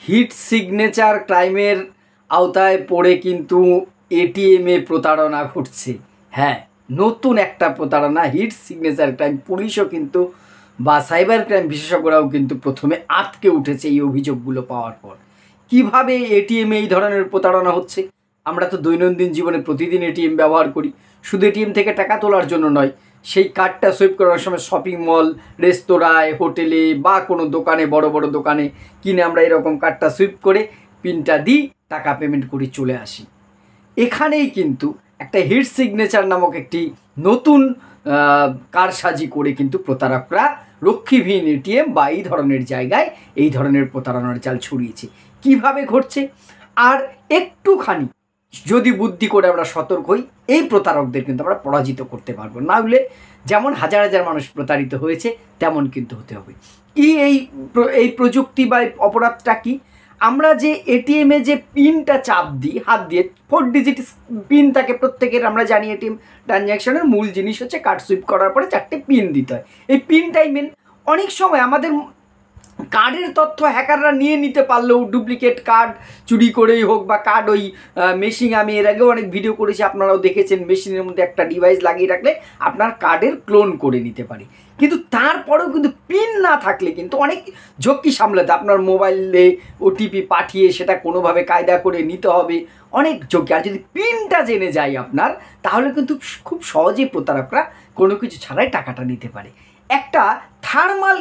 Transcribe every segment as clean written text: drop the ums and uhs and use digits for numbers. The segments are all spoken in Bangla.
হিট সিগনেচার ক্রাইমের আওতায় পড়ে কিন্তু এটিএমে প্রতারণা ঘটছে। হ্যাঁ, নতুন একটা প্রতারণা, হিট সিগনেচার ক্রাইম। পুলিশও কিন্তু বা সাইবার ক্রাইম বিশেষজ্ঞরাও কিন্তু প্রথমে আটকে উঠেছে এই অভিযোগগুলো পাওয়ার পর। কিভাবে এটিএমে এই ধরনের প্রতারণা হচ্ছে? আমরা তো দৈনন্দিন জীবনে প্রতিদিন এটিএম ব্যবহার করি। শুধু এটিএম থেকে টাকা তোলার জন্য নয়, সেই কার্ডটা সুইপ করার সময় শপিং মল, রেস্তোরাঁয়, হোটেলে বা কোনো দোকানে, বড় বড় দোকানে কিনে আমরা এরকম কার্ডটা সুইপ করে পিনটা দিই, টাকা পেমেন্ট করে চলে আসি। এখানেই কিন্তু একটা হিট সিগনেচার নামক একটি নতুন কারসাজি করে কিন্তু প্রতারকরা রক্ষীবিহীন এটিএম বা এই ধরনের জায়গায় এই ধরনের প্রতারণার জাল ছড়িয়েছে। কিভাবে ঘটছে? আর একটুখানি যদি বুদ্ধি করে আমরা সতর্ক হই, এই প্রতারকদের কিন্তু আমরা পরাজিত করতে পারবো। না হলে যেমন হাজার হাজার মানুষ প্রতারিত হয়েছে তেমন কিন্তু হতে হবে। কি এই প্রযুক্তি বা অপরাধটা কি? আমরা যে এটিএমে যে পিনটা চাপ দিই হাত দিয়ে, 4 ডিজিট পিন থাকে প্রত্যেকের, আমরা জানি এটিএম ট্রানজ্যাকশনের মূল জিনিস হচ্ছে কার্ড সুইপ করার পরে 4টে পিন দিতে হয়। এই পিনটাই মেন। অনেক সময় আমাদের কার্ডের তথ্য হ্যাকাররা নিয়ে নিতে পারলেও, ডুপ্লিকেট কার্ড চুরি করেই হোক বা কার্ড ওই মেশিন, আমি এর আগেও অনেক ভিডিও করেছি, আপনারাও দেখেছেন, মেশিনের মধ্যে একটা ডিভাইস লাগিয়ে রাখলে আপনার কার্ডের ক্লোন করে নিতে পারে। কিন্তু তারপরেও কিন্তু পিন না থাকলে কিন্তু অনেক ঝক্কি সামলাতে, আপনার মোবাইলে ওটিপি পাঠিয়ে সেটা কোনোভাবে কায়দা করে নিতে হবে, অনেক ঝক্কি। আর যদি পিনটা জেনে যায় আপনার, তাহলে কিন্তু খুব সহজেই প্রতারকরা কোনো কিছু ছাড়াই টাকাটা নিতে পারে। একটা থার্মাল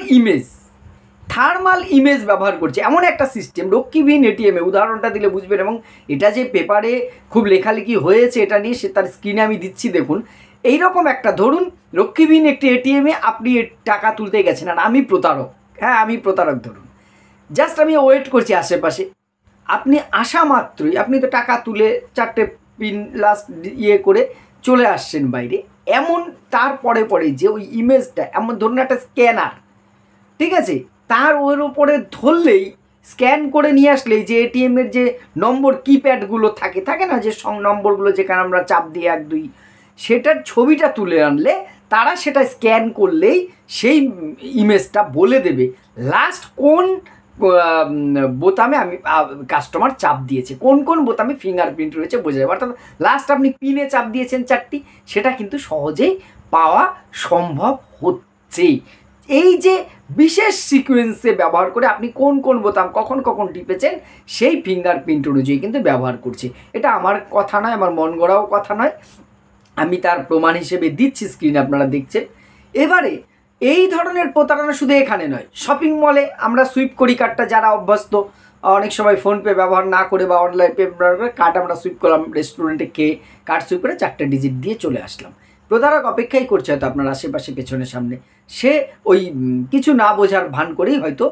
ইমেজ ব্যবহার করছে এমন একটা সিস্টেম রক্ষীবিহীন এটিএমে, উদাহরণটা দিলে বুঝবেন। এবং এটা যে পেপারে খুব লেখালেখি হয়েছে এটা নিয়ে, সে তার স্ক্রিনে আমি দিচ্ছি দেখুন। এইরকম একটা, ধরুন রক্ষীবিহীন একটি এটিএমে আপনি টাকা তুলতে গেছেন আর আমি প্রতারক, হ্যাঁ আমি প্রতারক, ধরুন জাস্ট আমি ওয়েট করছি আশেপাশে। আপনি আসা মাত্রই আপনি তো টাকা তুলে 4টে পিন লাস্ট করে চলে আসছেন বাইরে, এমন তারপরে যে ওই ইমেজটা, এমন ধরুন একটা স্ক্যানার, ঠিক আছে, তার ওর উপরে ধরলেই, স্ক্যান করে নিয়ে আসলেই যে এটিএমের যে নম্বর কিপ্যাডগুলো থাকে না, যে নম্বরগুলো যেখানে আমরা চাপ দিই 1 2, সেটার ছবিটা তুলে আনলে তারা সেটা স্ক্যান করলেই সেই ইমেজটা বলে দেবে লাস্ট কোন বোতামে আমি কাস্টমার চাপ দিয়েছে, কোন বোতামে ফিঙ্গারপ্রিন্ট রয়েছে বোঝা যাবে। অর্থাৎ লাস্ট আপনি পিনে চাপ দিয়েছেন 4টি, সেটা কিন্তু সহজেই পাওয়া সম্ভব হচ্ছে। এই যে বিশেষ সিকোয়েন্সে ব্যবহার করে আপনি কোন বোতাম কখন টিপেছেন সেই ফিঙ্গারপ্রিন্ট অনুযায়ী কিন্তু ব্যবহার করছে। এটা আমার কথা নয়, আমার মন গড়াও কথা নয়, আমি তার প্রমাণ হিসেবে দিচ্ছি, স্ক্রিনে আপনারা দেখছেন। এবারে এই ধরনের প্রতারণা শুধু এখানে নয়, শপিং মলে আমরা সুইপ করি কার্ডটা, যারা অভ্যস্ত, অনেক সময় ফোনপে ব্যবহার না করে বা অনলাইন পে ব্যবহার করে কার্ড আমরা সুইপ করলাম, রেস্টুরেন্টে খেয়ে কার্ড সুইপ করে 4টে ডিজিট দিয়ে চলে আসলাম। প্রতারক অপেক্ষাই করছে হয়তো আপনার আশেপাশে, পেছনে, সামনে। সে ওই কিছু না বোঝার ভান করেই হয়তো,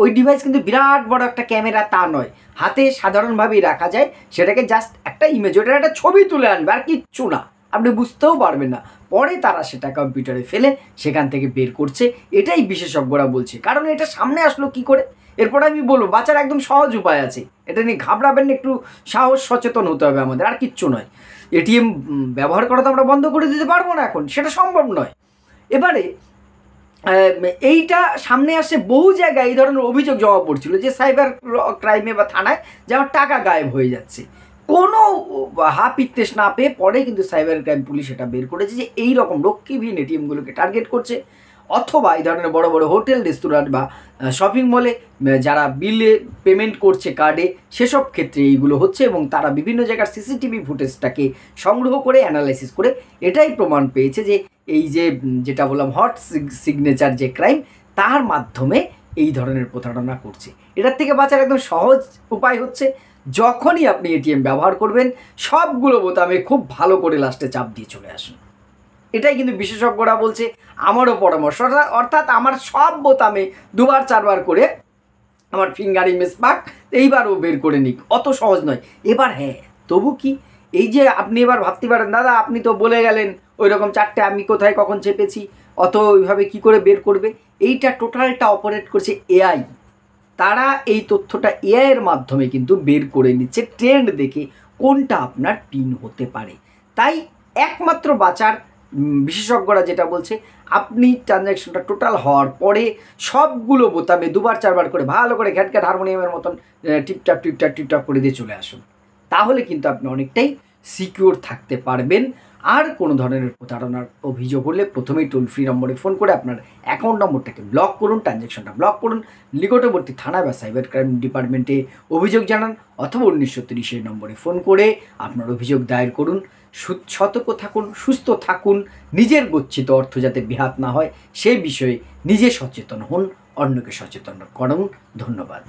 ওই ডিভাইস কিন্তু বিরাট বড় একটা ক্যামেরা তা নয়, হাতে সাধারণভাবেই রাখা যায়, সেটাকে জাস্ট একটা ইমেজ, ওটার একটা ছবি তুলে আনবে আর কিচ্ছু না, আপনি বুঝতেও পারবেন না। পরে তারা সেটা কম্পিউটারে ফেলে সেখান থেকে বের করছে, এটাই বিশেষজ্ঞরা বলছে। কারণ এটা সামনে আসলো কি করে? এরপর আমি বলবো, বাঁচার একদম সহজ উপায় আছে, এটা নিয়ে ঘাবড়াবেন না, একটু সাহস সচেতন হতে হবে আমাদের, আর কিচ্ছু নয়। এটিএম ব্যবহার করা তো আমরা বন্ধ করে দিতে পারবো না এখন, সেটা সম্ভব নয়। এবারে এইটা সামনে আসে, বহু জায়গায় এই ধরনের অভিযোগ জমা পড়ছিল যে সাইবার ক্রাইমে বা থানায় যে আমার টাকা গায়েব হয়ে যাচ্ছে। কোনো হাপিত্তেশ না পেয়ে পরে কিন্তু সাইবার ক্রাইম পুলিশ এটা বের করেছে যে এই রকম রক্ষীবিহীন এটিএমগুলোকে টার্গেট করছে, অথবা এই ধরনের বড় বড় হোটেল, রেস্তোরাঁ বা শপিং মলে যারা বিলে পেমেন্ট করছে কার্ডে, সেসব ক্ষেত্রে এইগুলো হচ্ছে। এবং তারা বিভিন্ন জায়গার সিসিটিভি ফুটেজটাকে সংগ্রহ করে অ্যানালাইসিস করে এটাই প্রমাণ পেয়েছে যে এই যেটা বললাম হট সিগনেচার যে ক্রাইম, তার মাধ্যমে এই ধরনের প্রতারণা করছে। এটার থেকে বাঁচার একদম সহজ উপায় হচ্ছে, যখনই আপনি এটিএম ব্যবহার করবেন সবগুলো বোতামে খুব ভালো করে লাস্টে চাপ দিয়ে চলে আসুন। এটাই কিন্তু বিশেষজ্ঞরা বলছে, আমারও পরামর্শ। অর্থাৎ আমার সব বোতামে 2বার 4বার করে আমার ফিঙ্গার ইমেজ পাক, এইবারও বের করে নিক, অত সহজ নয়। এবার হ্যাঁ, তবু কি, এই যে আপনি এবার ভাবতে পারেন, দাদা আপনি তো বলে গেলেন ওই রকম 4টে, আমি কোথায় কখন চেপেছি, অত ওইভাবে কি করে বের করবে? এইটা টোটালটা অপারেট করছে এআই। তারা এই তথ্যটা এআইয়ের মাধ্যমে কিন্তু বের করে নিচ্ছে ট্রেন্ড দেখে কোনটা আপনার পিন হতে পারে। তাই একমাত্র বাঁচার বিশেষজ্ঞরা যেটা বলছে, আপনি ট্রানজ্যাকশনটা টোটাল হওয়ার পরে সবগুলো বোতামে 2বার 4বার করে ভালো করে ঘ্যাটঘ্যাট হারমোনিয়ামের মতন টিপটাপ টিপটাপ টিপটাপ করে দিয়ে চলে আসুন। তাহলে কিন্তু আপনি অনেকটাই সিকিউর থাকতে পারবেন। আর কোনো ধরনের প্রতারণার অভিযোগ হলে প্রথমেই টোল ফ্রি নম্বরে ফোন করে আপনার অ্যাকাউন্ট নম্বরটাকে ব্লক করুন, ট্রানজ্যাকশনটা ব্লক করুন, নিকটবর্তী থানা বা সাইবার ক্রাইম ডিপার্টমেন্টে অভিযোগ জানান, অথবা 1930 নম্বরে ফোন করে আপনার অভিযোগ দায়ের করুন। সতর্ক থাকুন, সুস্থ থাকুন, নিজের গচ্ছিত অর্থ যাতে ব্যাহত না হয় সেই বিষয়ে নিজে সচেতন হন, অন্যকে সচেতন করুন। ধন্যবাদ।